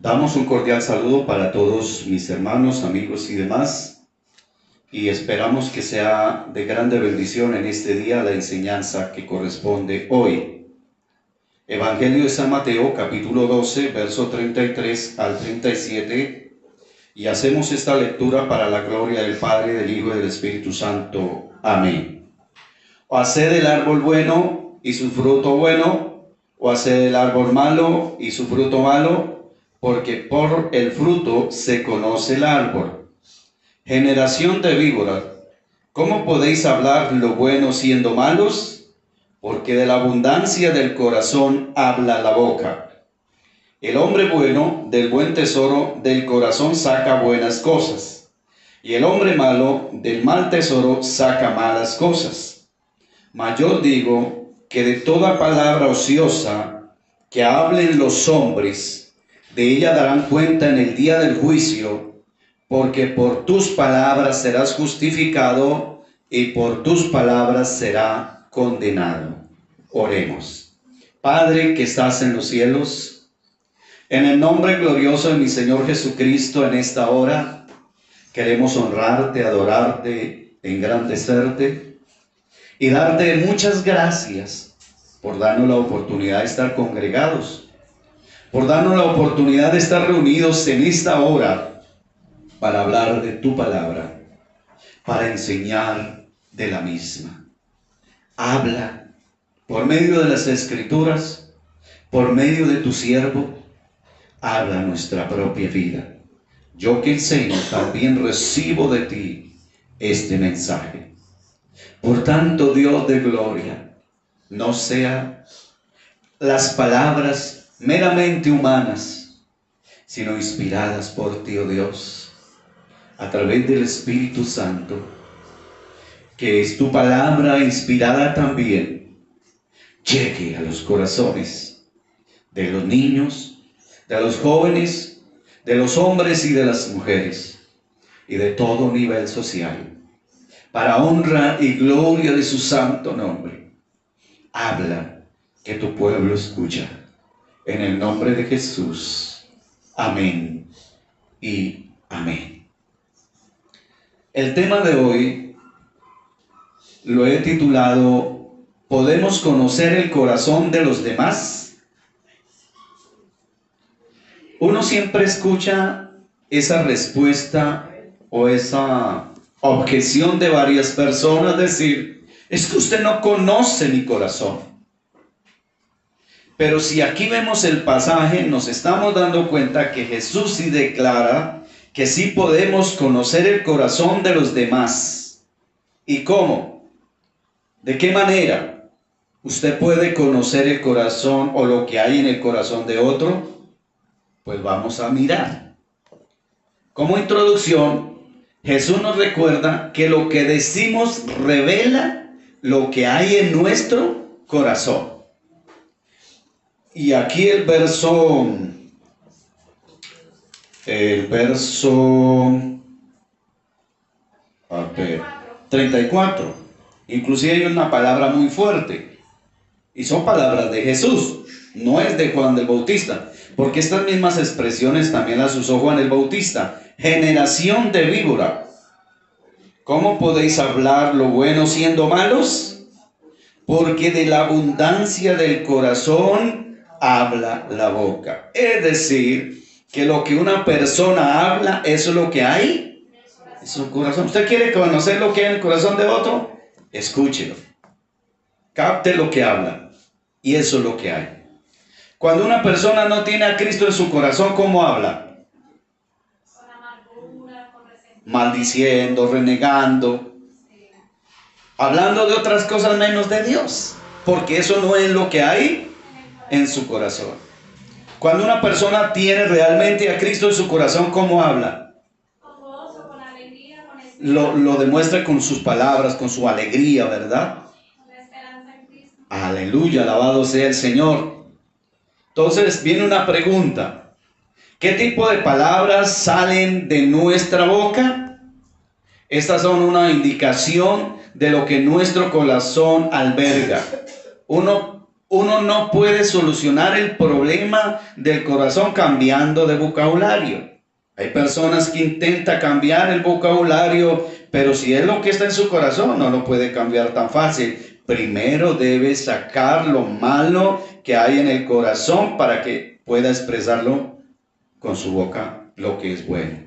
Damos un cordial saludo para todos mis hermanos, amigos y demás, y esperamos que sea de grande bendición en este día la enseñanza que corresponde hoy. Evangelio de San Mateo, capítulo 12, verso 33 al 37, y hacemos esta lectura para la gloria del Padre, del Hijo y del Espíritu Santo. Amén. O haced el árbol bueno y su fruto bueno, o haced el árbol malo y su fruto malo, porque por el fruto se conoce el árbol. Generación de víboras, ¿cómo podéis hablar lo bueno siendo malos? Porque de la abundancia del corazón habla la boca. El hombre bueno del buen tesoro del corazón saca buenas cosas, y el hombre malo del mal tesoro saca malas cosas. Mas yo digo que de toda palabra ociosa que hablen los hombres, de ella darán cuenta en el día del juicio, porque por tus palabras serás justificado y por tus palabras será condenado. Oremos. Padre que estás en los cielos, en el nombre glorioso de mi Señor Jesucristo, en esta hora queremos honrarte, adorarte, engrandecerte y darte muchas gracias por darnos la oportunidad de estar congregados, por darnos la oportunidad de estar reunidos en esta hora para hablar de tu palabra, para enseñar de la misma. Habla por medio de las Escrituras, por medio de tu siervo, habla nuestra propia vida. Yo que enseño también recibo de ti este mensaje. Por tanto, Dios de gloria, no sea las palabras meramente humanas, sino inspiradas por ti, oh Dios, a través del Espíritu Santo, que es tu palabra inspirada también, llegue a los corazones de los niños, de los jóvenes, de los hombres y de las mujeres, y de todo nivel social, para honra y gloria de su santo nombre. Habla, que tu pueblo escucha. En el nombre de Jesús. Amén y amén. El tema de hoy lo he titulado ¿Podemos conocer el corazón de los demás? Uno siempre escucha esa respuesta o esa objeción de varias personas, decir, es que usted no conoce mi corazón. Pero si aquí vemos el pasaje, nos estamos dando cuenta que Jesús sí declara que sí podemos conocer el corazón de los demás. ¿Y cómo? ¿De qué manera usted puede conocer el corazón o lo que hay en el corazón de otro? Pues vamos a mirar. Como introducción, Jesús nos recuerda que lo que decimos revela lo que hay en nuestro corazón. Y aquí el verso 34, inclusive hay una palabra muy fuerte, y son palabras de Jesús, no es de Juan el Bautista, porque estas mismas expresiones también las usó Juan el Bautista. Generación de víbora, ¿cómo podéis hablar lo bueno siendo malos? Porque de la abundancia del corazón habla la boca. Es decir, que lo que una persona habla, eso es lo que hay en su corazón. ¿Usted quiere conocer lo que hay en el corazón de otro? Escúchelo. Capte lo que habla. Y eso es lo que hay. Cuando una persona no tiene a Cristo en su corazón, ¿cómo habla? Con amargura, con resentimiento. Maldiciendo, renegando. Hablando de otras cosas menos de Dios. Porque eso no es lo que hay en su corazón. Cuando una persona tiene realmente a Cristo en su corazón, ¿cómo habla? Con gozo, con alegría, con esperanza. Lo demuestra con sus palabras, con su alegría, ¿verdad? Con la esperanza en Cristo. Aleluya, alabado sea el Señor. Entonces viene una pregunta. ¿Qué tipo de palabras salen de nuestra boca? Estas son una indicación de lo que nuestro corazón alberga. Uno no puede solucionar el problema del corazón cambiando de vocabulario. Hay personas que intentan cambiar el vocabulario, pero si es lo que está en su corazón, no lo puede cambiar tan fácil. Primero debe sacar lo malo que hay en el corazón para que pueda expresarlo con su boca, lo que es bueno.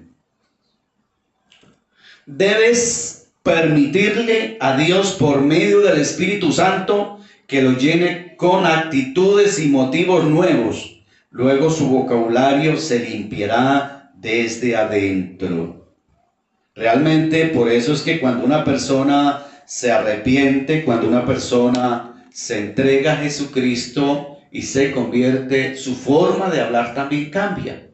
Debes permitirle a Dios por medio del Espíritu Santo que lo llene con actitudes y motivos nuevos. Luego su vocabulario se limpiará desde adentro. Realmente por eso es que cuando una persona se arrepiente, cuando una persona se entrega a Jesucristo y se convierte, su forma de hablar también cambia.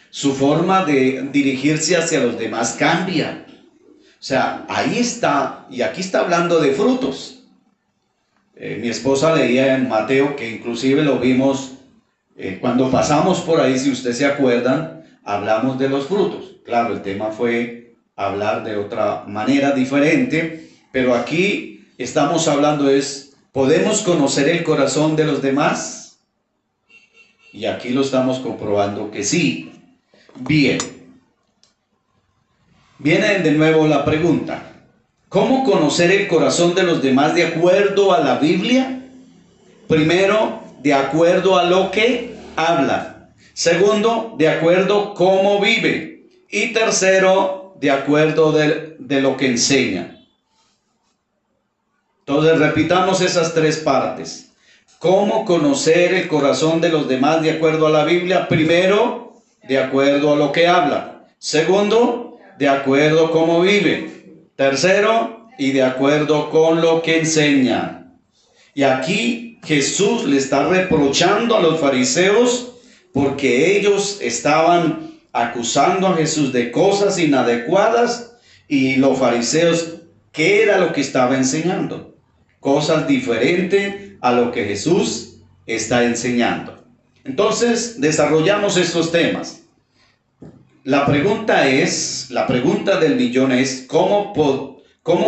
Su forma de dirigirse hacia los demás cambia. O sea, ahí está, y aquí está hablando de frutos. Mi esposa leía en Mateo, que inclusive lo vimos cuando pasamos por ahí, si ustedes se acuerdan, hablamos de los frutos. Claro, el tema fue hablar de otra manera diferente, pero aquí estamos hablando ¿podemos conocer el corazón de los demás? Y aquí lo estamos comprobando que sí. Bien. Viene de nuevo la pregunta. ¿Cómo conocer el corazón de los demás de acuerdo a la Biblia? Primero, de acuerdo a lo que habla. Segundo, de acuerdo a cómo vive. Y tercero, de acuerdo de lo que enseña. Entonces, repitamos esas tres partes. ¿Cómo conocer el corazón de los demás de acuerdo a la Biblia? Primero, de acuerdo a lo que habla. Segundo, de acuerdo a cómo vive. Tercero, y de acuerdo con lo que enseña. Y aquí Jesús le está reprochando a los fariseos porque ellos estaban acusando a Jesús de cosas inadecuadas, y los fariseos, ¿qué era lo que estaba enseñando? Cosas diferentes a lo que Jesús está enseñando. Entonces, desarrollamos estos temas. La pregunta del millón es, ¿cómo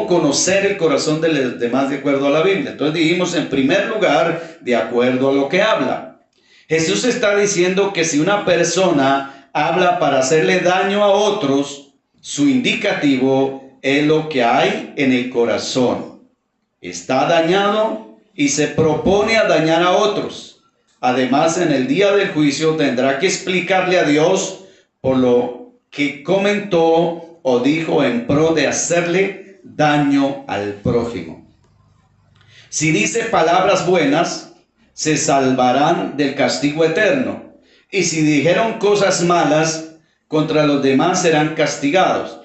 conocer el corazón de los demás de acuerdo a la Biblia? Entonces dijimos, en primer lugar, de acuerdo a lo que habla. Jesús está diciendo que si una persona habla para hacerle daño a otros, su indicativo es lo que hay en el corazón. Está dañado y se propone a dañar a otros. Además, en el día del juicio tendrá que explicarle a Dios por lo que comentó o dijo en pro de hacerle daño al prójimo. Si dice palabras buenas, se salvarán del castigo eterno. Y si dijeron cosas malas, contra los demás serán castigados.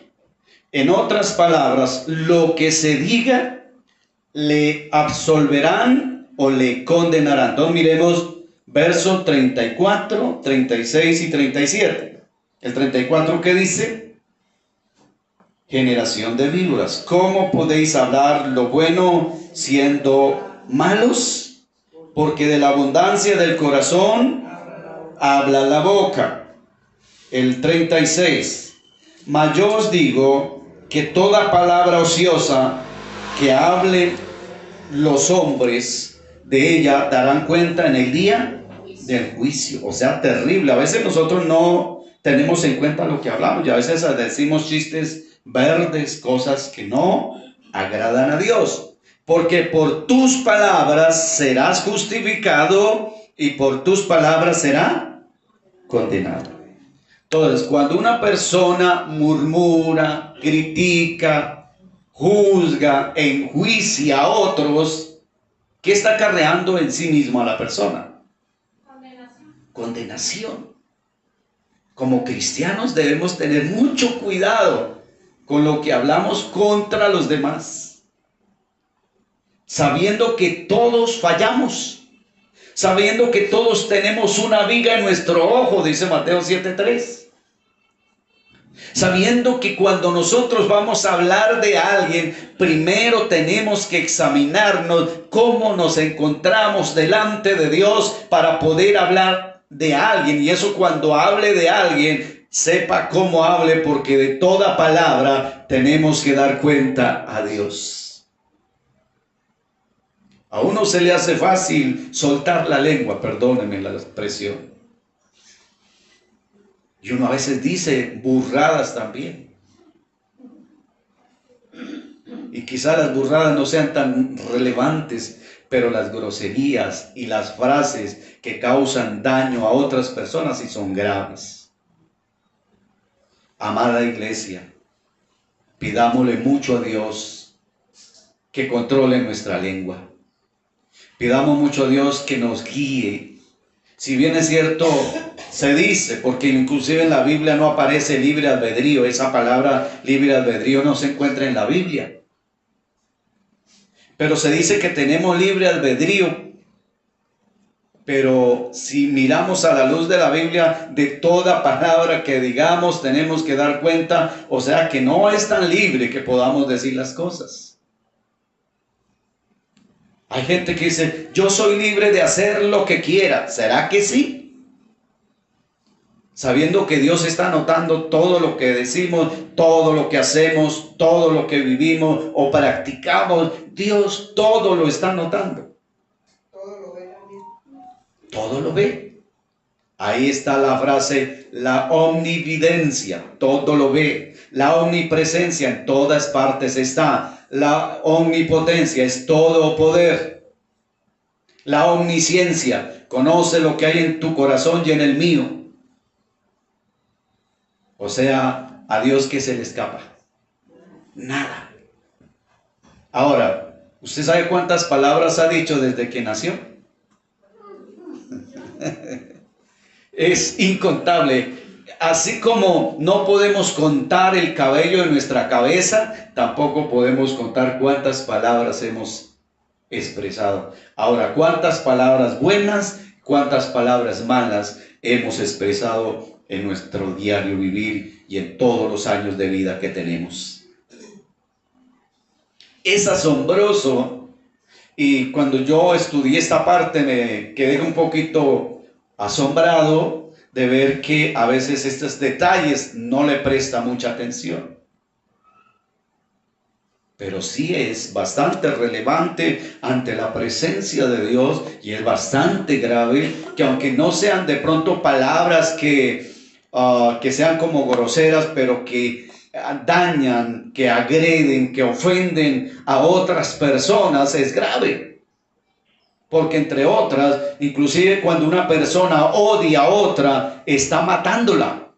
En otras palabras, lo que se diga, le absolverán o le condenarán. Entonces miremos versos 34, 36 y 37. El 34, ¿qué dice? Generación de víboras, ¿cómo podéis hablar lo bueno siendo malos? Porque de la abundancia del corazón habla la boca. El 36, mas yo os digo que toda palabra ociosa que hablen los hombres, de ella darán cuenta en el día del juicio. O sea, terrible. A veces nosotros no tenemos en cuenta lo que hablamos, y a veces decimos chistes verdes, cosas que no agradan a Dios. Porque por tus palabras serás justificado y por tus palabras será condenado. Entonces, cuando una persona murmura, critica, juzga, enjuicia a otros, ¿qué está acarreando en sí mismo a la persona? Condenación. Como cristianos debemos tener mucho cuidado con lo que hablamos contra los demás, sabiendo que todos fallamos, sabiendo que todos tenemos una viga en nuestro ojo, dice Mateo 7:3. Sabiendo que cuando nosotros vamos a hablar de alguien, primero tenemos que examinarnos cómo nos encontramos delante de Dios para poder hablar de alguien. Y eso, cuando hable de alguien, sepa cómo hable, porque de toda palabra tenemos que dar cuenta a Dios. A uno se le hace fácil soltar la lengua, perdónenme la expresión. Y uno a veces dice burradas también. Y quizá las burradas no sean tan relevantes, pero las groserías y las frases que causan daño a otras personas sí son graves. Amada iglesia, pidámosle mucho a Dios que controle nuestra lengua. Pidamos mucho a Dios que nos guíe. Si bien es cierto, se dice, porque inclusive en la Biblia no aparece libre albedrío, esa palabra libre albedrío no se encuentra en la Biblia. Pero se dice que tenemos libre albedrío. Pero si miramos a la luz de la Biblia, de toda palabra que digamos tenemos que dar cuenta, o sea que no es tan libre que podamos decir las cosas. Hay gente que dice, yo soy libre de hacer lo que quiera. ¿Será que sí? Sabiendo que Dios está notando todo lo que decimos, todo lo que hacemos, todo lo que vivimos o practicamos, Dios todo lo está notando. Todo lo ve también. Todo lo ve. Ahí está la frase, la omnividencia, todo lo ve. La omnipresencia, en todas partes está. La omnipotencia es todo poder. La omnisciencia, conoce lo que hay en tu corazón y en el mío. O sea, a Dios que se le escapa. Nada. Ahora, ¿usted sabe cuántas palabras ha dicho desde que nació? Es incontable. Así como no podemos contar el cabello de nuestra cabeza, tampoco podemos contar cuántas palabras hemos expresado. Ahora, cuántas palabras buenas, cuántas palabras malas hemos expresado en nuestro diario vivir y en todos los años de vida que tenemos. Es asombroso, y cuando yo estudié esta parte me quedé un poquito asombrado de ver que a veces estos detalles no le presta mucha atención. Pero sí es bastante relevante ante la presencia de Dios y es bastante grave que aunque no sean de pronto palabras que sean como groseras, pero que dañan, que agreden, que ofenden a otras personas, es grave. Porque entre otras, inclusive cuando una persona odia a otra, está matándola.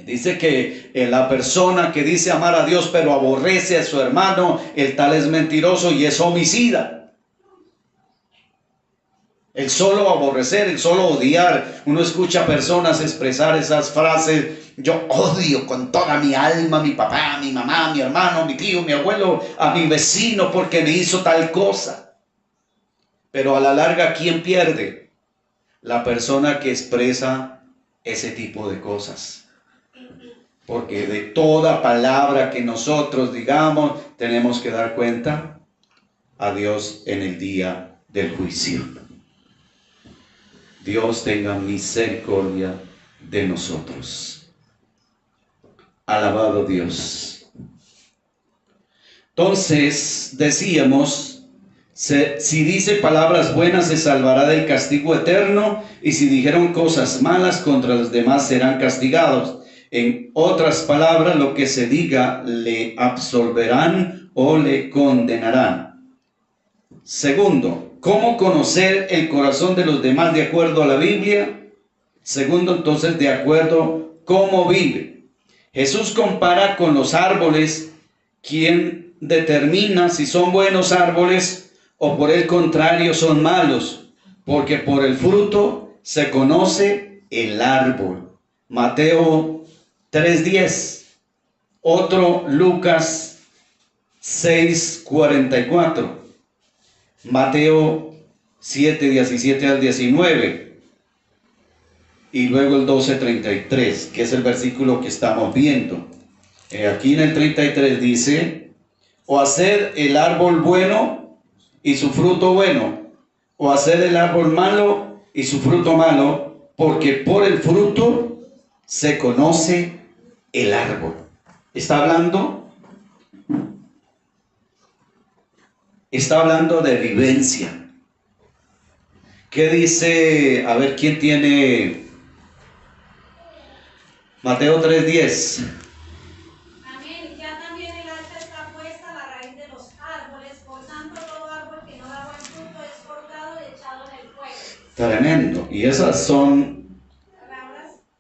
Dice que la persona que dice amar a Dios pero aborrece a su hermano, el tal es mentiroso y es homicida. El solo aborrecer, el solo odiar. Uno escucha a personas expresar esas frases: yo odio con toda mi alma a mi papá, a mi mamá, a mi hermano, a mi tío, a mi abuelo, a mi vecino porque me hizo tal cosa. Pero a la larga, ¿quién pierde? La persona que expresa ese tipo de cosas. Porque de toda palabra que nosotros digamos, tenemos que dar cuenta a Dios en el día del juicio. Dios tenga misericordia de nosotros. Alabado Dios. Entonces, decíamos, si dice palabras buenas se salvará del castigo eterno, y si dijeron cosas malas contra los demás serán castigados. En otras palabras, lo que se diga le absolverán o le condenarán. Segundo, ¿cómo conocer el corazón de los demás de acuerdo a la Biblia? Segundo, entonces, de acuerdo cómo vive. Jesús compara con los árboles. ¿Quién determina si son buenos árboles o por el contrario son malos? Porque por el fruto se conoce el árbol. Mateo 3:10. Otro, Lucas 6:44. Mateo 7:17 al 19. Y luego el 12:33, que es el versículo que estamos viendo. Aquí en el 33 dice: o haced el árbol bueno y su fruto bueno, o haced el árbol malo y su fruto malo, porque por el fruto se conoce el árbol. Está hablando está hablando de vivencia. ¿Qué dice? A ver, ¿quién tiene Mateo 3:10? Amén. Ya también el hacha está puesta a la raíz de los árboles, por tanto todo árbol que no da buen fruto es cortado y echado en el fuego. Tremendo. Y esas son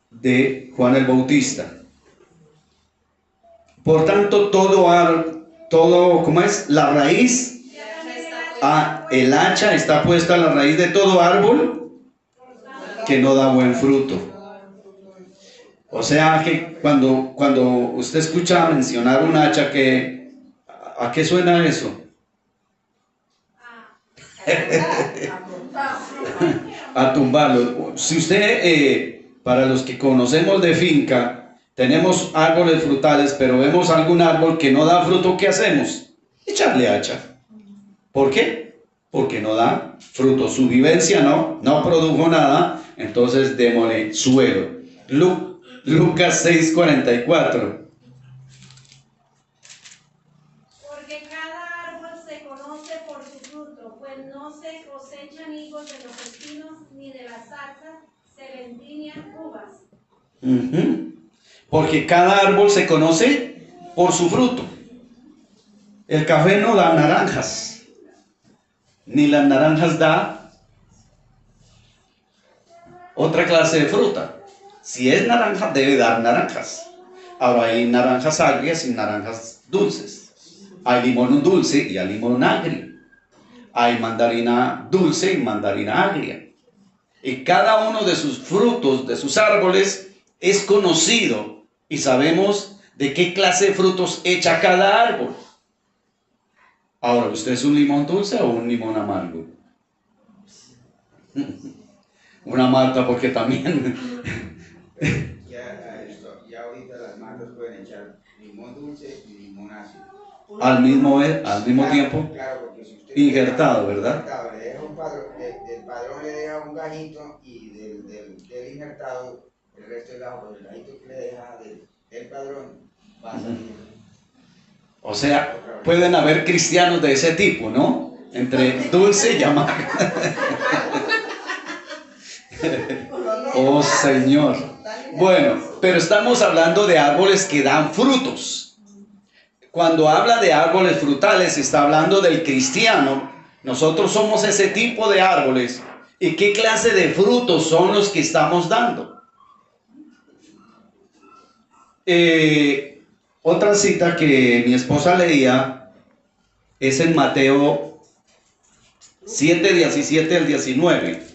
de Juan el Bautista. Por tanto, ¿cómo es? La raíz. El hacha está puesta a la raíz de todo árbol que no da buen fruto. O sea que cuando usted escucha mencionar un hacha, ¿a qué suena eso? A tumbarlo. Si usted, para los que conocemos de finca, tenemos árboles frutales, pero vemos algún árbol que no da fruto, ¿qué hacemos? Echarle hacha. ¿Por qué? Porque no da fruto. Su vivencia no produjo nada, entonces démosle suelo. Lucas 6:44. Porque cada árbol se conoce por su fruto, pues no se cosechan higos de los espinos, ni de las zarzas se vendimian uvas. Porque cada árbol se conoce por su fruto. El café no da naranjas, ni las naranjas da otra clase de fruta. Si es naranja, debe dar naranjas. Ahora hay naranjas agrias y naranjas dulces. Hay limón dulce y hay limón agrio. Hay mandarina dulce y mandarina agria. Y cada uno de sus frutos, de sus árboles, es conocido y sabemos de qué clase de frutos echa cada árbol. Ahora, ¿usted es un limón dulce o un limón amargo? Una malta, porque también... ya ahorita las maltas pueden echar limón dulce y limón ácido. al mismo tiempo, Claro, porque si usted injertado, ¿verdad? Le deja un padrón, del padrón le deja un gajito y del injertado el resto del ajo, el gajito que le deja del padrón va a salir. O sea, pueden haber cristianos de ese tipo, ¿no? Entre dulce y amargo. Oh Señor. Bueno, pero estamos hablando de árboles que dan frutos. Cuando habla de árboles frutales, está hablando del cristiano. Nosotros somos ese tipo de árboles. ¿Y qué clase de frutos son los que estamos dando? Otra cita que mi esposa leía es en Mateo 7, 17 al 19.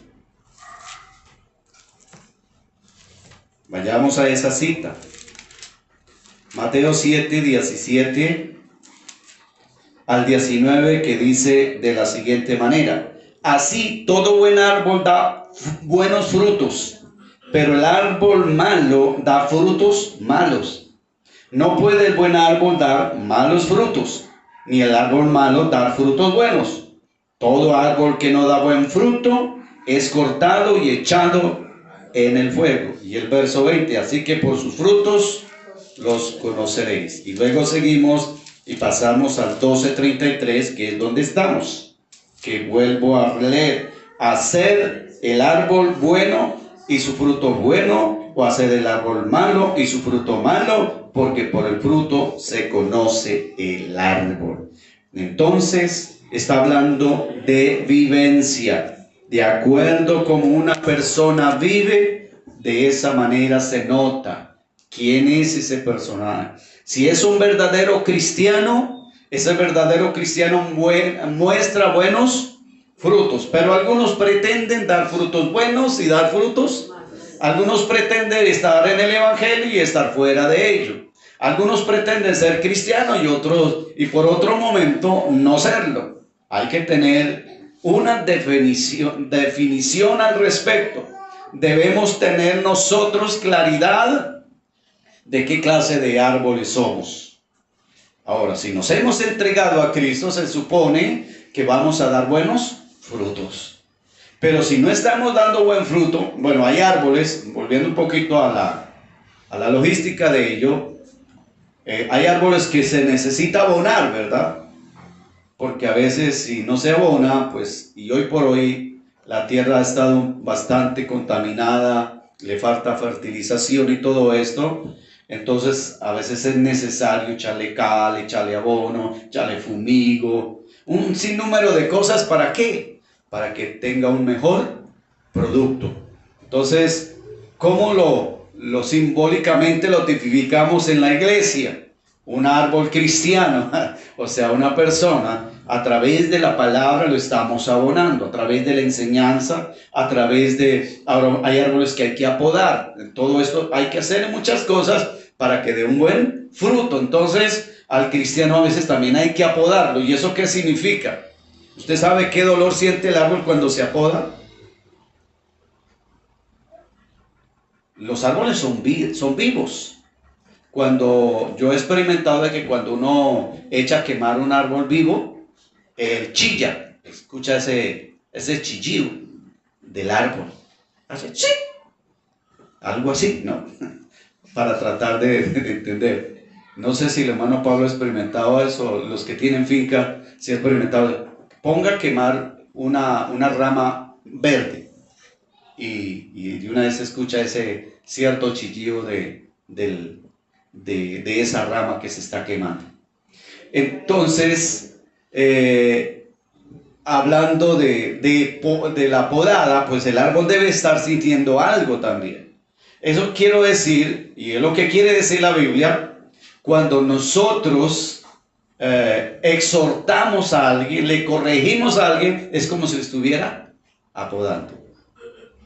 Vayamos a esa cita. Mateo 7, 17 al 19, que dice de la siguiente manera: así todo buen árbol da buenos frutos, pero el árbol malo da frutos malos. No puede el buen árbol dar malos frutos, ni el árbol malo dar frutos buenos. Todo árbol que no da buen fruto es cortado y echado en el fuego. Y el verso 20, así que por sus frutos los conoceréis. Y luego seguimos y pasamos al 12:33, que es donde estamos, que vuelvo a leer: hacer el árbol bueno y su fruto bueno, o hacer el árbol malo y su fruto malo, porque por el fruto se conoce el árbol. Entonces está hablando de vivencia. De acuerdo como una persona vive, de esa manera se nota quién es ese personaje. Si es un verdadero cristiano, ese verdadero cristiano muestra buenos frutos, pero algunos pretenden dar frutos buenos y dar frutos. Algunos pretenden estar en el evangelio y estar fuera de ello. Algunos pretenden ser cristianos y otros, y por otro momento, no serlo. Hay que tener una definición al respecto. Debemos tener nosotros claridad de qué clase de árboles somos. Ahora, si nos hemos entregado a Cristo, se supone que vamos a dar buenos frutos. Pero si no estamos dando buen fruto, bueno, hay árboles, volviendo un poquito a la logística de ello, hay árboles que se necesita abonar, ¿verdad? porque a veces si no se abona, pues, y hoy por hoy la tierra ha estado bastante contaminada, le falta fertilización y todo esto, entonces a veces es necesario echarle cal, echarle abono, echarle fumigo, un sinnúmero de cosas. ¿Para qué? Para que tenga un mejor producto. Entonces, ¿cómo lo simbólicamente lo tipificamos en la iglesia? Un árbol cristiano, o sea, una persona, a través de la palabra lo estamos abonando, a través de la enseñanza, a través de, ahora hay árboles que hay que apodar, todo esto hay que hacer muchas cosas para que dé un buen fruto. Entonces, al cristiano a veces también hay que apodarlo. ¿Y eso qué significa? ¿Usted sabe qué dolor siente el árbol cuando se apoda? Los árboles son vivos. Cuando yo he experimentado de que cuando uno echa a quemar un árbol vivo, él chilla, escucha ese chillido del árbol. Hace ¡sí! Algo así, ¿no? Para tratar de entender. No sé si el hermano Pablo ha experimentado eso, los que tienen finca, si ha experimentado. Ponga a quemar una rama verde y de una vez se escucha ese cierto chillido de esa rama que se está quemando. Entonces, hablando de la podada, pues el árbol debe estar sintiendo algo también. Eso quiero decir, y es lo que quiere decir la Biblia, cuando nosotros exhortamos a alguien, le corregimos a alguien, es como si lo estuviera apodando.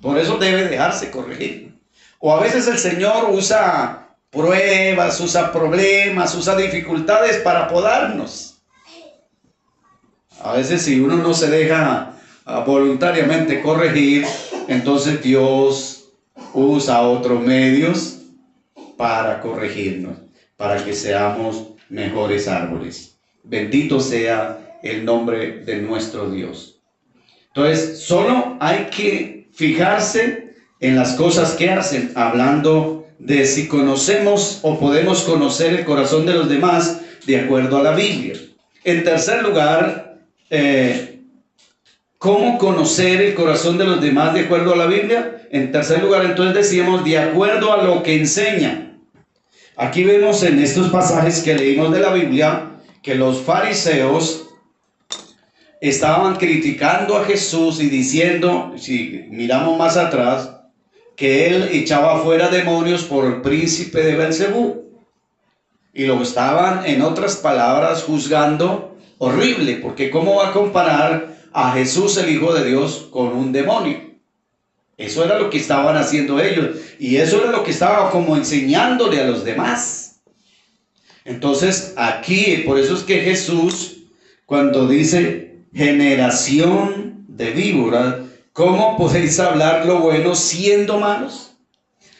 Por eso debe dejarse corregir. O a veces el Señor usa pruebas, usa problemas, usa dificultades para podarnos. A veces si uno no se deja voluntariamente corregir, entonces Dios usa otros medios para corregirnos, para que seamos mejores árboles. Bendito sea el nombre de nuestro Dios. Entonces, solo hay que fijarse en las cosas que hacen, hablando de si conocemos o podemos conocer el corazón de los demás de acuerdo a la Biblia. En tercer lugar, ¿cómo conocer el corazón de los demás de acuerdo a la Biblia? En tercer lugar, entonces decíamos, de acuerdo a lo que enseña. Aquí vemos en estos pasajes que leímos de la Biblia que los fariseos estaban criticando a Jesús y diciendo, si miramos más atrás, que él echaba fuera demonios por el príncipe de Belcebú. Y lo estaban, en otras palabras, juzgando horrible, porque ¿cómo va a comparar a Jesús, el Hijo de Dios, con un demonio? Eso era lo que estaban haciendo ellos, y eso era lo que estaba como enseñándole a los demás. Entonces aquí, por eso es que Jesús, cuando dice generación de víboras, ¿cómo podéis hablar lo bueno siendo malos?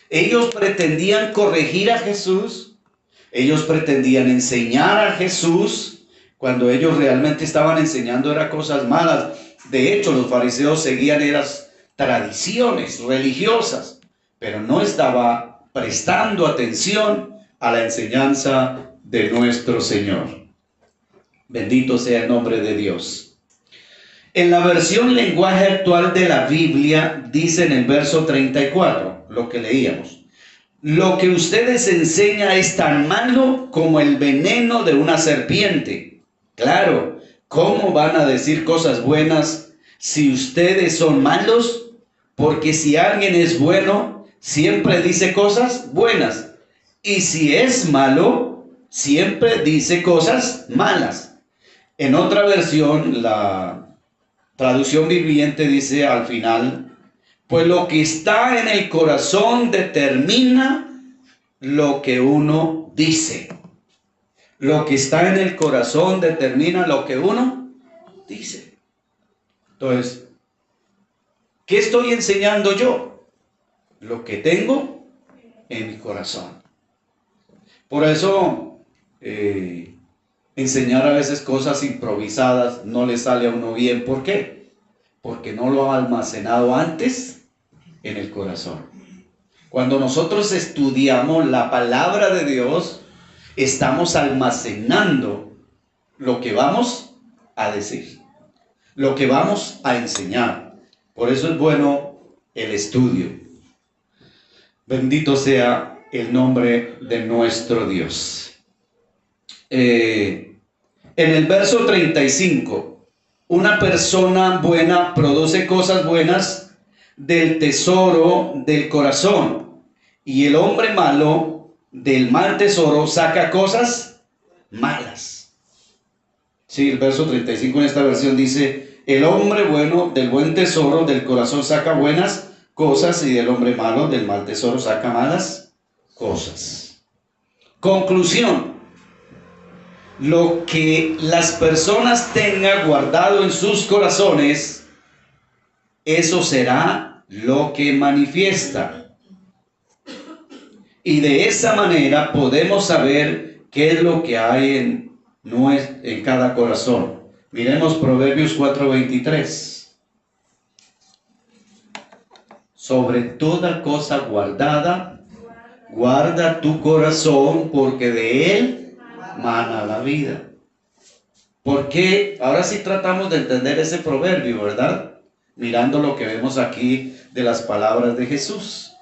Ellos pretendían corregir a Jesús, ellos pretendían enseñar a Jesús, cuando ellos realmente estaban enseñando eran cosas malas. De hecho, los fariseos seguían esas tradiciones religiosas, pero no estaba prestando atención a la enseñanza de nuestro Señor. Bendito sea el nombre de Dios. En la versión lenguaje actual de la Biblia dice en el verso 34, lo que leíamos: lo que ustedes enseñan es tan malo como el veneno de una serpiente. Claro, ¿cómo van a decir cosas buenas si ustedes son malos? Porque si alguien es bueno, siempre dice cosas buenas. Y si es malo, siempre dice cosas malas. En otra versión, la traducción viviente dice al final, pues lo que está en el corazón determina lo que uno dice. Lo que está en el corazón determina lo que uno dice. Entonces, ¿qué estoy enseñando yo? Lo que tengo en mi corazón. Por eso, enseñar a veces cosas improvisadas no le sale a uno bien. ¿Por qué? Porque no lo ha almacenado antes en el corazón. Cuando nosotros estudiamos la palabra de Dios, estamos almacenando lo que vamos a decir, lo que vamos a enseñar. Por eso es bueno el estudio. Bendito sea el nombre de nuestro Dios. En el verso 35, una persona buena produce cosas buenas del tesoro del corazón, y el hombre malo del mal tesoro saca cosas malas. Sí, el verso 35 en esta versión dice, el hombre bueno del buen tesoro del corazón saca buenas cosas, y del hombre malo del mal tesoro saca malas cosas. Conclusión: lo que las personas tengan guardado en sus corazones, eso será lo que manifiesta. Y de esa manera podemos saber qué es lo que hay en cada corazón. Miremos Proverbios 4:23. Sobre toda cosa guardada, guarda tu corazón, porque de él mana la vida. Porque ahora sí tratamos de entender ese proverbio, ¿verdad? Mirando lo que vemos aquí de las palabras de Jesús.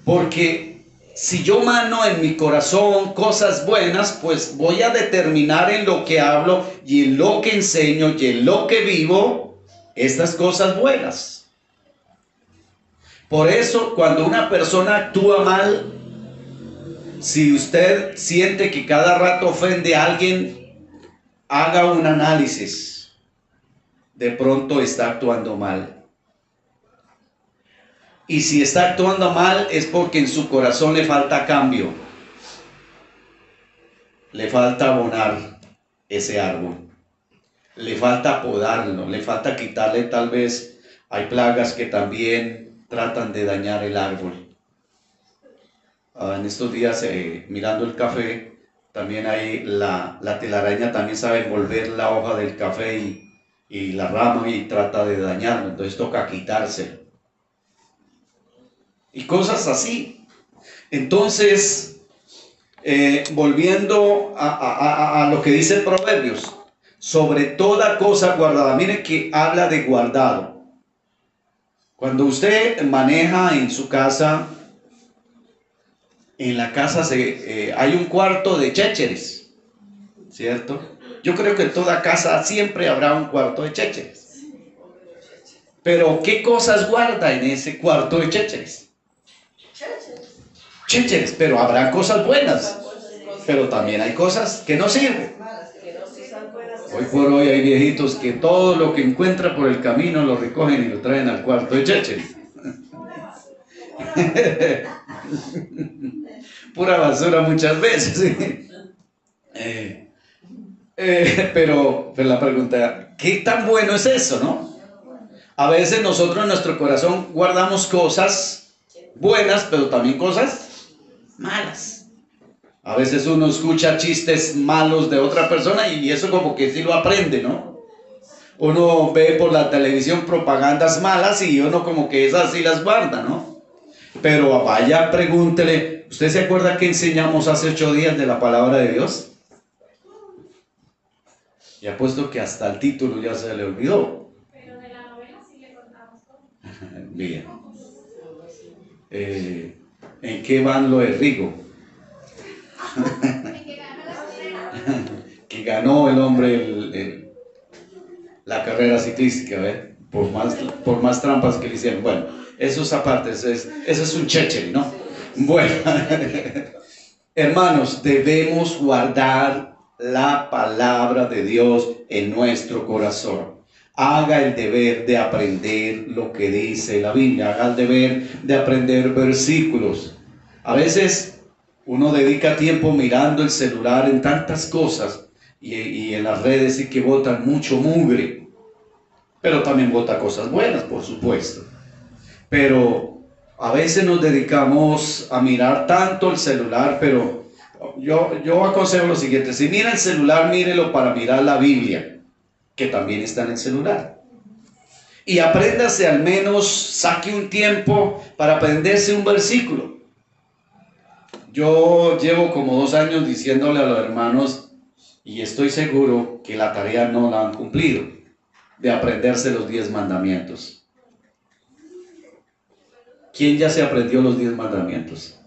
Porque si yo mano en mi corazón cosas buenas, pues voy a determinar en lo que hablo y en lo que enseño y en lo que vivo estas cosas buenas. Por eso, cuando una persona actúa mal, si usted siente que cada rato ofende a alguien, haga un análisis. De pronto está actuando mal. Y si está actuando mal es porque en su corazón le falta cambio. Le falta abonar ese árbol. Le falta podarlo. Le falta quitarle, tal vez hay plagas que también tratan de dañar el árbol. En estos días, mirando el café, también hay la telaraña, también sabe envolver la hoja del café y la rama y trata de dañarlo, entonces toca quitárselo. Y cosas así. Entonces, volviendo a lo que dice Proverbios, sobre toda cosa guardada, mire que habla de guardado. Cuando usted maneja en su casa, en la casa hay un cuarto de chécheres, ¿cierto? Yo creo que en toda casa siempre habrá un cuarto de chécheres. Pero ¿qué cosas guarda en ese cuarto de chécheres? Chécheres, pero habrá cosas buenas, pero también hay cosas que no sirven. Hoy por hoy hay viejitos que todo lo que encuentran por el camino lo recogen y lo traen al cuarto de chécheres. Pura basura muchas veces. Pero la pregunta, ¿qué tan bueno es eso, no? A veces nosotros en nuestro corazón guardamos cosas buenas, pero también cosas malas. A veces uno escucha chistes malos de otra persona y eso como que sí lo aprende, ¿no? Uno ve por la televisión propagandas malas y uno como que esas sí las guarda, ¿no? Pero vaya, pregúntele, ¿usted se acuerda que enseñamos hace 8 días de la palabra de Dios? Y apuesto que hasta el título ya se le olvidó. Pero de la novela sí le contamos todo. Bien. ¿En qué van lo de Rigo? Que ganó el hombre la carrera ciclística, ¿ve? Por más trampas que le hicieron. Bueno, eso es aparte, eso es un chécheri, ¿no? Bueno, hermanos, debemos guardar la palabra de Dios en nuestro corazón. Haga el deber de aprender lo que dice la Biblia, haga el deber de aprender versículos. A veces uno dedica tiempo mirando el celular en tantas cosas y en las redes y que botan mucho mugre, pero también bota cosas buenas, por supuesto. Pero a veces nos dedicamos a mirar tanto el celular, pero yo aconsejo lo siguiente: si mira el celular, mírelo para mirar la Biblia, que también está en el celular. Y apréndase, al menos saque un tiempo para aprenderse un versículo. Yo llevo como 2 años diciéndole a los hermanos y estoy seguro que la tarea no la han cumplido, de aprenderse los 10 mandamientos. ¿Quién ya se aprendió los 10 mandamientos?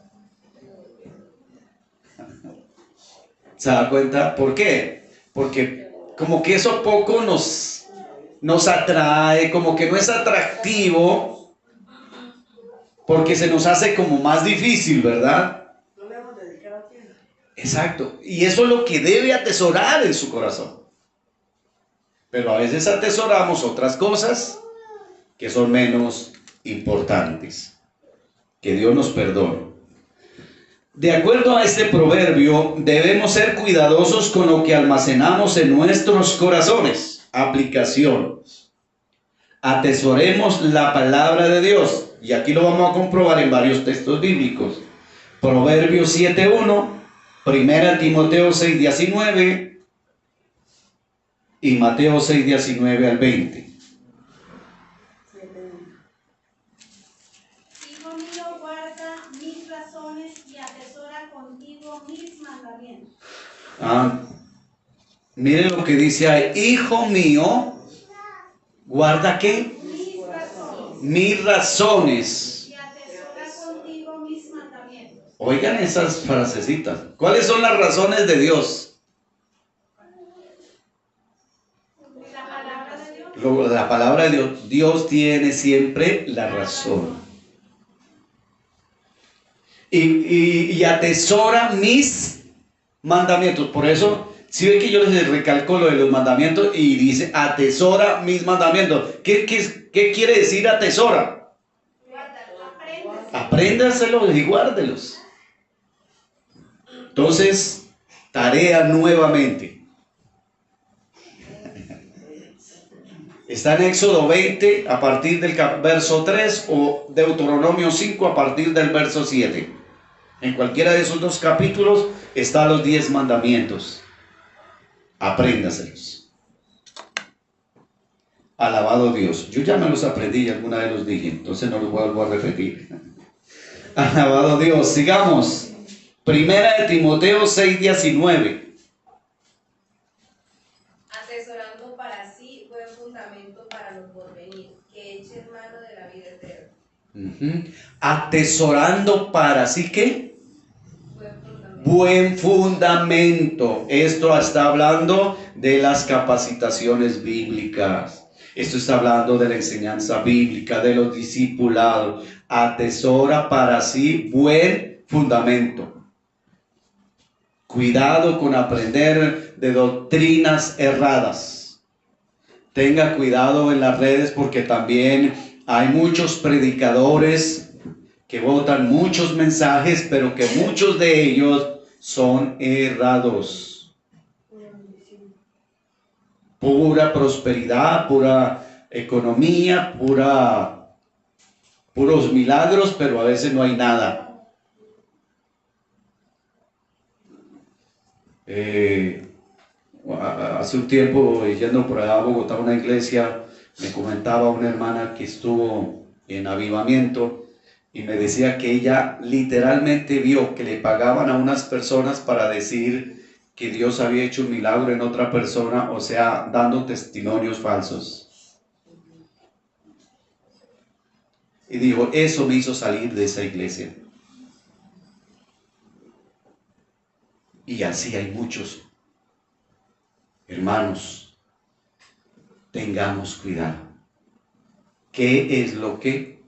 ¿Se da cuenta? ¿Por qué? Porque como que eso poco nos atrae, como que no es atractivo, porque se nos hace como más difícil, ¿verdad? No le hemos dedicado tiempo. Exacto. Y eso es lo que debe atesorar en su corazón. Pero a veces atesoramos otras cosas que son menos importantes. Que Dios nos perdone. De acuerdo a este proverbio, debemos ser cuidadosos con lo que almacenamos en nuestros corazones. Aplicación. Atesoremos la palabra de Dios. Y aquí lo vamos a comprobar en varios textos bíblicos. Proverbios 7:1, 1 Timoteo 6:19 y Mateo 6:19 al 20. Hijo mío, guarda mis razones y atesora contigo mis mandamientos. Mire lo que dice ahí. Hijo mío, guarda ¿qué? Mis razones. Y atesora contigo mis mandamientos. Oigan esas frasecitas. ¿Cuáles son las razones de Dios? La palabra de Dios. La palabra de Dios. Dios tiene siempre la razón. Y atesora mis mandamientos. Por eso, si ve que yo les recalco lo de los mandamientos y dice atesora mis mandamientos. ¿Qué quiere decir atesora? Apréndaselos y guárdelos. Entonces, tarea nuevamente. Está en Éxodo 20 a partir del verso 3 o Deuteronomio 5 a partir del verso 7. En cualquiera de esos dos capítulos están los 10 mandamientos. Apréndaselos. Alabado Dios. Yo ya me los aprendí y alguna vez los dije, entonces no los vuelvo a repetir. Alabado Dios. Sigamos. Primera de Timoteo 6:19. Atesorando para sí buen fundamento para lo porvenir, que eche mano de la vida eterna. Atesorando para sí, ¿qué? Buen fundamento. Buen fundamento. Esto está hablando de las capacitaciones bíblicas. Esto está hablando de la enseñanza bíblica, de los discipulados. Atesora para sí buen fundamento. Cuidado con aprender de doctrinas erradas. Tenga cuidado en las redes porque también hay muchos predicadores que botan muchos mensajes, pero que muchos de ellos son errados. Pura prosperidad, pura economía, puros milagros, pero a veces no hay nada. Hace un tiempo, yendo por allá a Bogotá a una iglesia, me comentaba una hermana que estuvo en avivamiento y me decía que ella literalmente vio que le pagaban a unas personas para decir que Dios había hecho un milagro en otra persona, o sea, dando testimonios falsos. Y dijo, eso me hizo salir de esa iglesia. Y así hay muchos. Hermanos, tengamos cuidado. ¿Qué es lo que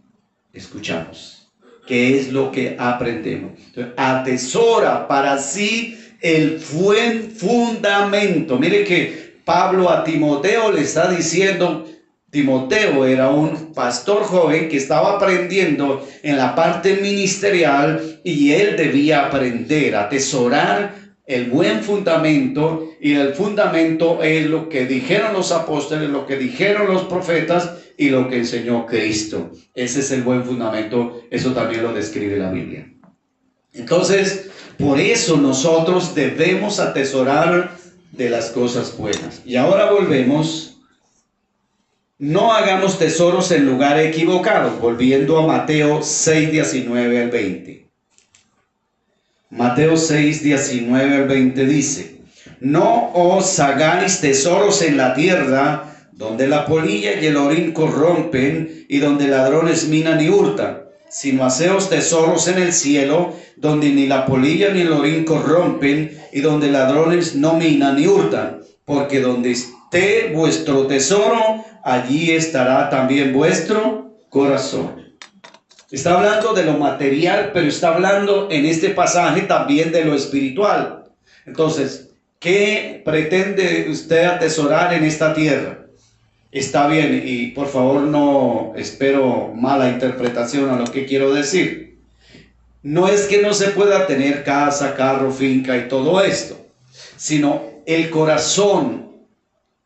escuchamos? ¿Qué es lo que aprendemos? Entonces, atesora para sí el buen fundamento. Mire que Pablo a Timoteo le está diciendo, Timoteo era un pastor joven que estaba aprendiendo en la parte ministerial y él debía aprender a atesorar el buen fundamento, y el fundamento es lo que dijeron los apóstoles, lo que dijeron los profetas y lo que enseñó Cristo. Ese es el buen fundamento, eso también lo describe la Biblia. Entonces, por eso nosotros debemos atesorar de las cosas buenas. Y ahora volvemos. No hagamos tesoros en lugar equivocado, volviendo a Mateo 6:19 al 20. Mateo 6:19 al 20 dice: no os hagáis tesoros en la tierra, donde la polilla y el orín corrompen, y donde ladrones minan y hurtan, sino haceos tesoros en el cielo, donde ni la polilla ni el orín corrompen, y donde ladrones no minan ni hurtan, porque donde esté vuestro tesoro, allí estará también vuestro corazón. Está hablando de lo material, pero está hablando en este pasaje también de lo espiritual. Entonces, ¿qué pretende usted atesorar en esta tierra? Está bien, y por favor no espero mala interpretación a lo que quiero decir. No es que no se pueda tener casa, carro, finca y todo esto, sino el corazón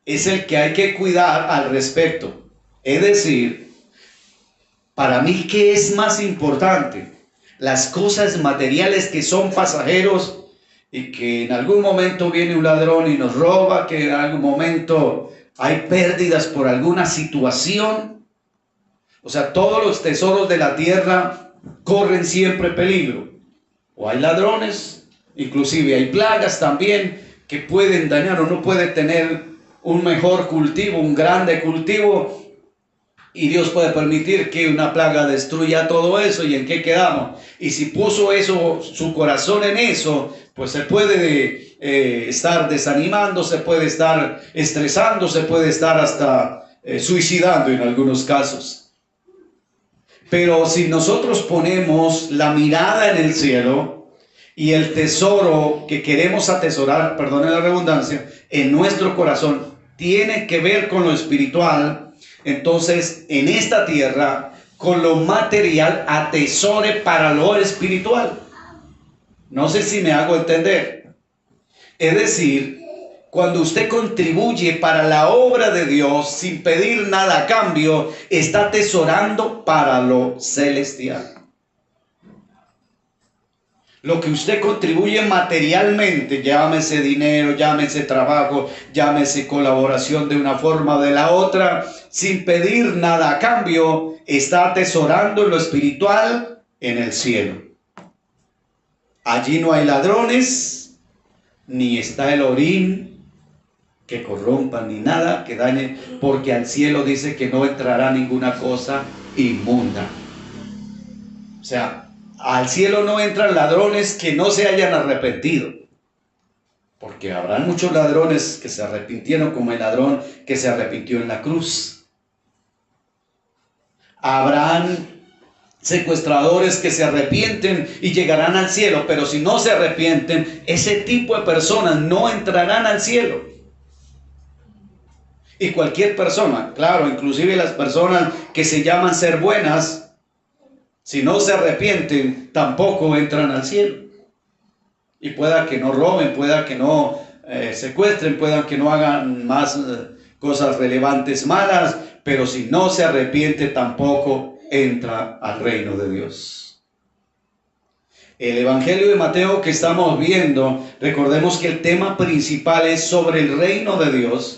es el que hay que cuidar al respecto. Es decir, para mí, ¿qué es más importante? Las cosas materiales que son pasajeros y que en algún momento viene un ladrón y nos roba, que en algún momento hay pérdidas por alguna situación. O sea, todos los tesoros de la tierra corren siempre peligro. O hay ladrones, inclusive hay plagas también que pueden dañar. Uno puede tener un mejor cultivo, un grande cultivo, y Dios puede permitir que una plaga destruya todo eso. ¿Y en qué quedamos? Y si puso eso, su corazón en eso, pues se puede estar desanimando, se puede estar estresando, se puede estar hasta suicidando en algunos casos. Pero si nosotros ponemos la mirada en el cielo y el tesoro que queremos atesorar, perdone la redundancia, en nuestro corazón, tiene que ver con lo espiritual, entonces en esta tierra, con lo material, atesore para lo espiritual. No sé si me hago entender. Es decir, cuando usted contribuye para la obra de Dios sin pedir nada a cambio, está atesorando para lo celestial. Lo que usted contribuye materialmente, llámese dinero, llámese trabajo, llámese colaboración de una forma o de la otra, sin pedir nada a cambio, está atesorando lo espiritual en el cielo. Allí no hay ladrones, ni está el orín que corrompa, ni nada que dañe, porque al cielo dice que no entrará ninguna cosa inmunda. O sea, al cielo no entran ladrones que no se hayan arrepentido, porque habrán muchos ladrones que se arrepintieron, como el ladrón que se arrepintió en la cruz. Habrán secuestradores que se arrepienten y llegarán al cielo, pero si no se arrepienten, ese tipo de personas no entrarán al cielo. Y cualquier persona, claro, inclusive las personas que se llaman ser buenas, si no se arrepienten, tampoco entran al cielo. Y pueda que no roben, pueda que no secuestren, pueda que no hagan más cosas relevantes malas, pero si no se arrepiente, tampoco entra al reino de Dios. El Evangelio de Mateo que estamos viendo, recordemos que el tema principal es sobre el reino de Dios.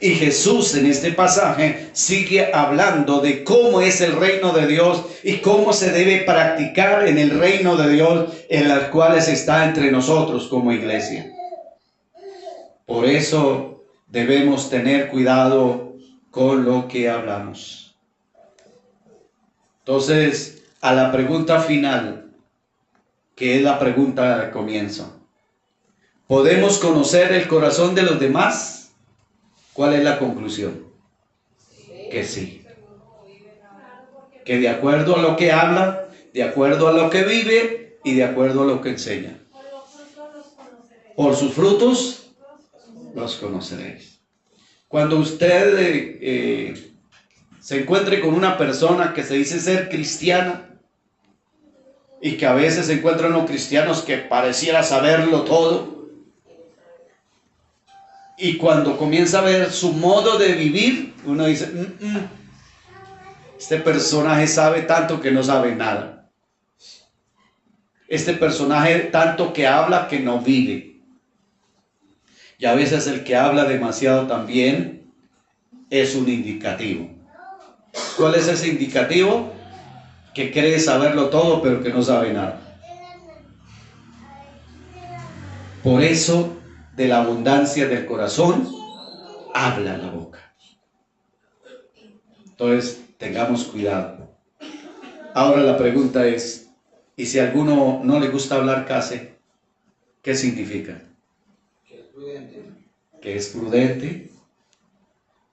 Y Jesús en este pasaje sigue hablando de cómo es el reino de Dios y cómo se debe practicar en el reino de Dios en las cuales está entre nosotros como iglesia. Por eso debemos tener cuidado con lo que hablamos. Entonces, a la pregunta final, que es la pregunta de comienzo. ¿Podemos conocer el corazón de los demás? ¿Cuál es la conclusión? Que sí. Que de acuerdo a lo que habla, de acuerdo a lo que vive y de acuerdo a lo que enseña. Por sus frutos los conoceréis. Cuando usted se encuentre con una persona que se dice ser cristiana y que a veces se encuentran los cristianos que pareciera saberlo todo, y cuando comienza a ver su modo de vivir, uno dice, este personaje sabe tanto que no sabe nada. Este personaje tanto que habla que no vive. Y a veces el que habla demasiado también es un indicativo. ¿Cuál es ese indicativo? Que cree saberlo todo, pero que no sabe nada. Por eso de la abundancia del corazón habla la boca. Entonces, tengamos cuidado. Ahora la pregunta es, ¿y si a alguno no le gusta hablar casi? ¿Qué significa? Que es prudente. Que es prudente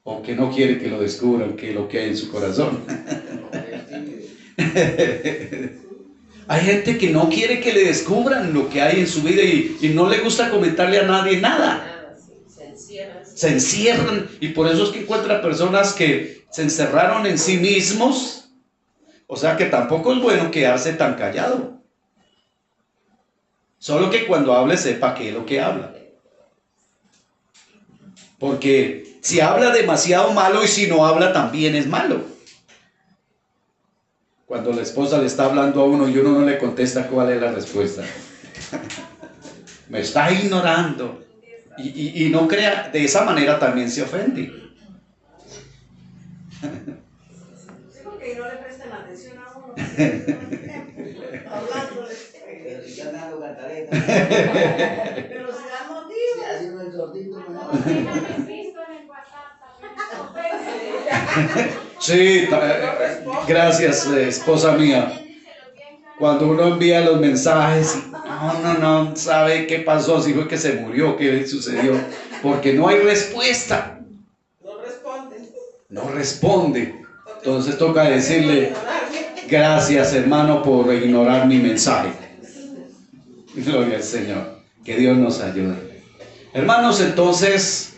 o que no quiere que lo descubran qué es lo que hay en su corazón. Que es tímido. Hay gente que no quiere que le descubran lo que hay en su vida y no le gusta comentarle a nadie nada. Nada, sí, se encierran. Se encierran y por eso es que encuentra personas que se encerraron en sí mismos. O sea que tampoco es bueno quedarse tan callado. Solo que cuando hable sepa qué es lo que habla. Porque si habla demasiado malo y si no habla también es malo. Cuando la esposa le está hablando a uno y uno no le contesta, ¿cuál es la respuesta? Me está ignorando. Y no crea, de esa manera también se ofende. Sí, porque no le prestan atención a uno. Hablándole. Pero si están dando cantaleta. Pero si dan motivo. Si hace uno el sordito, pues no. Déjame visto en el WhatsApp también. Sí, gracias, esposa mía. Cuando uno envía los mensajes y no sabe qué pasó, si fue que se murió, qué le sucedió, porque no hay respuesta. No responden. No responde. Entonces toca decirle, gracias hermano por ignorar mi mensaje. Gloria al Señor. Que Dios nos ayude. Hermanos, entonces,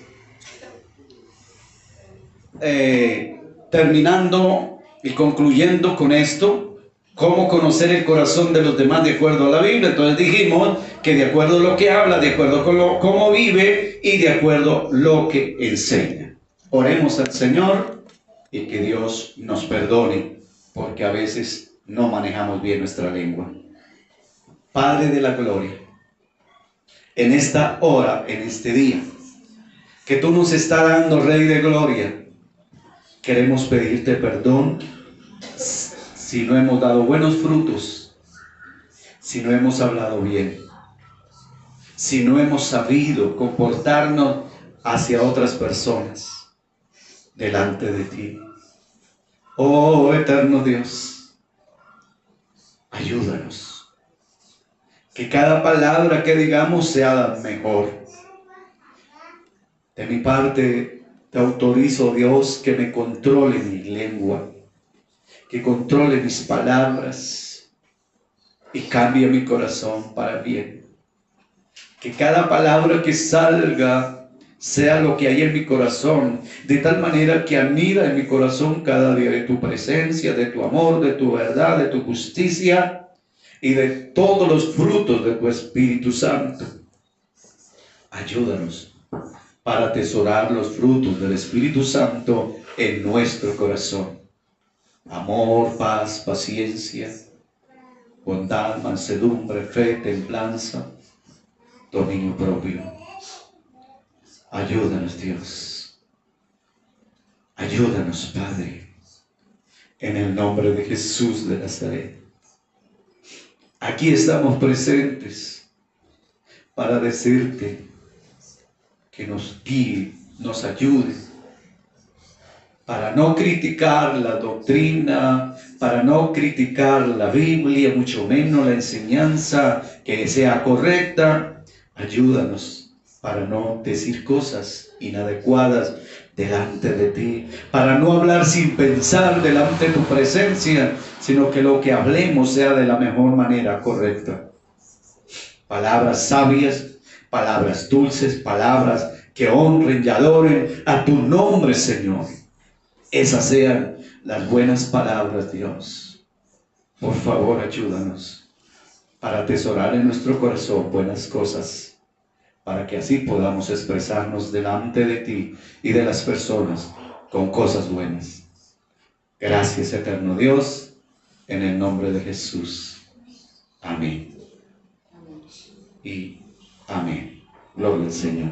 terminando y concluyendo con esto, ¿cómo conocer el corazón de los demás de acuerdo a la Biblia? Entonces dijimos que de acuerdo a lo que habla, de acuerdo con cómo vive y de acuerdo a lo que enseña. Oremos al Señor y que Dios nos perdone, porque a veces no manejamos bien nuestra lengua. Padre de la gloria, en esta hora, en este día, que tú nos estás dando, Rey de gloria, queremos pedirte perdón si no hemos dado buenos frutos, si no hemos hablado bien, si no hemos sabido comportarnos hacia otras personas delante de ti. Oh eterno Dios, ayúdanos. Que cada palabra que digamos sea la mejor. De mi parte, te autorizo, Dios, que me controle mi lengua, que controle mis palabras y cambie mi corazón para bien. Que cada palabra que salga sea lo que hay en mi corazón, de tal manera que anida en mi corazón cada día de tu presencia, de tu amor, de tu verdad, de tu justicia y de todos los frutos de tu Espíritu Santo. Ayúdanos para atesorar los frutos del Espíritu Santo en nuestro corazón. Amor, paz, paciencia, bondad, mansedumbre, fe, templanza, dominio propio. Ayúdanos, Dios. Ayúdanos, Padre, en el nombre de Jesús de Nazaret. Aquí estamos presentes para decirte que nos guíe, nos ayude, para no criticar la doctrina, para no criticar la Biblia, mucho menos la enseñanza que sea correcta. Ayúdanos para no decir cosas inadecuadas delante de ti, para no hablar sin pensar delante de tu presencia, sino que lo que hablemos sea de la mejor manera correcta. Palabras sabias, palabras dulces, palabras que honren y adoren a tu nombre, Señor. Esas sean las buenas palabras, Dios. Por favor, ayúdanos para atesorar en nuestro corazón buenas cosas, para que así podamos expresarnos delante de ti y de las personas con cosas buenas. Gracias, eterno Dios, en el nombre de Jesús. Amén. Y amén. Gloria al Señor.